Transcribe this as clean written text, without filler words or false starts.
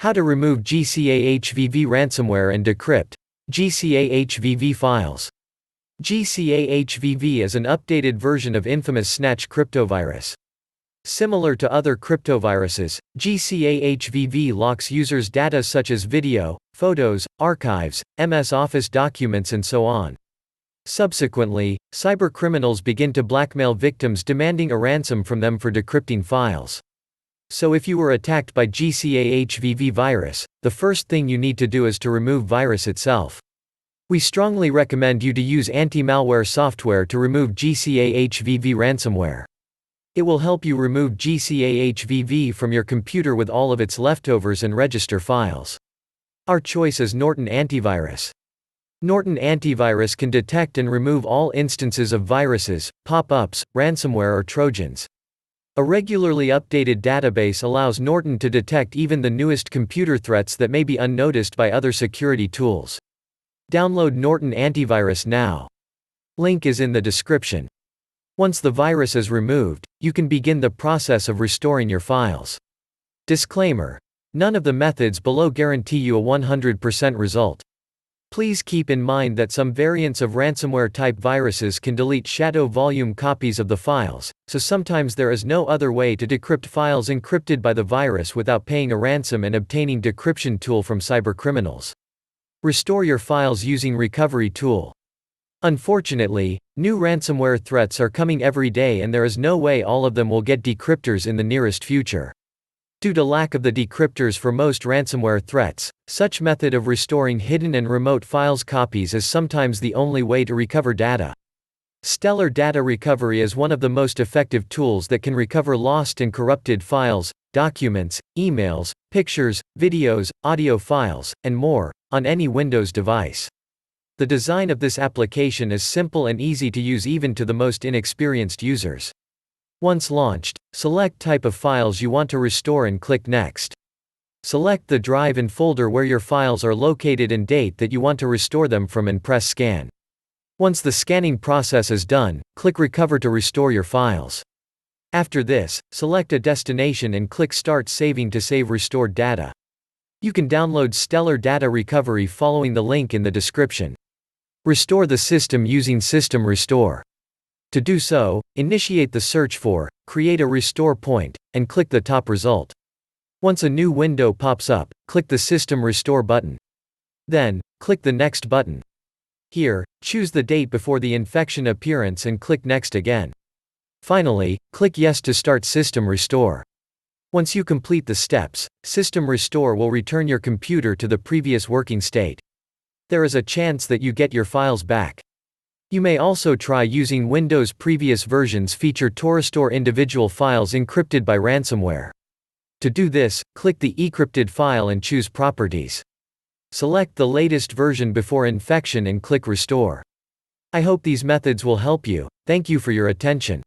How to remove Gcahvv ransomware and decrypt Gcahvv files. Gcahvv is an updated version of infamous Snatch cryptovirus. Similar to other cryptoviruses, Gcahvv locks users' data such as video, photos, archives, MS Office documents and so on. Subsequently, cybercriminals begin to blackmail victims demanding a ransom from them for decrypting files. So if you were attacked by Gcahvv virus, the first thing you need to do is to remove virus itself. We strongly recommend you to use anti-malware software to remove Gcahvv ransomware. It will help you remove Gcahvv from your computer with all of its leftovers and register files. Our choice is Norton Antivirus. Norton Antivirus can detect and remove all instances of viruses, pop-ups, ransomware or Trojans. A regularly updated database allows Norton to detect even the newest computer threats that may be unnoticed by other security tools. Download Norton Antivirus now. Link is in the description. Once the virus is removed, you can begin the process of restoring your files. Disclaimer: none of the methods below guarantee you a 100% result. Please keep in mind that some variants of ransomware-type viruses can delete shadow volume copies of the files, so sometimes there is no other way to decrypt files encrypted by the virus without paying a ransom and obtaining decryption tool from cybercriminals. Restore your files using recovery tool. Unfortunately, new ransomware threats are coming every day and there is no way all of them will get decryptors in the nearest future. Due to lack of the decryptors for most ransomware threats, such method of restoring hidden and remote files copies is sometimes the only way to recover data. Stellar Data Recovery is one of the most effective tools that can recover lost and corrupted files, documents, emails, pictures, videos, audio files, and more, on any Windows device. The design of this application is simple and easy to use even to the most inexperienced users. Once launched, select type of files you want to restore and click Next. Select the drive and folder where your files are located and date that you want to restore them from and press Scan. Once the scanning process is done, click Recover to restore your files. After this, select a destination and click Start Saving to save restored data. You can download Stellar Data Recovery following the link in the description. Restore the system using System Restore. To do so, initiate the search for Create a Restore Point, and click the top result. Once a new window pops up, click the System Restore button. Then, click the Next button. Here, choose the date before the infection appearance and click Next again. Finally, click Yes to start System Restore. Once you complete the steps, System Restore will return your computer to the previous working state. There is a chance that you get your files back. You may also try using Windows previous versions feature to restore individual files encrypted by ransomware. To do this, click the encrypted file and choose Properties. Select the latest version before infection and click Restore. I hope these methods will help you. Thank you for your attention.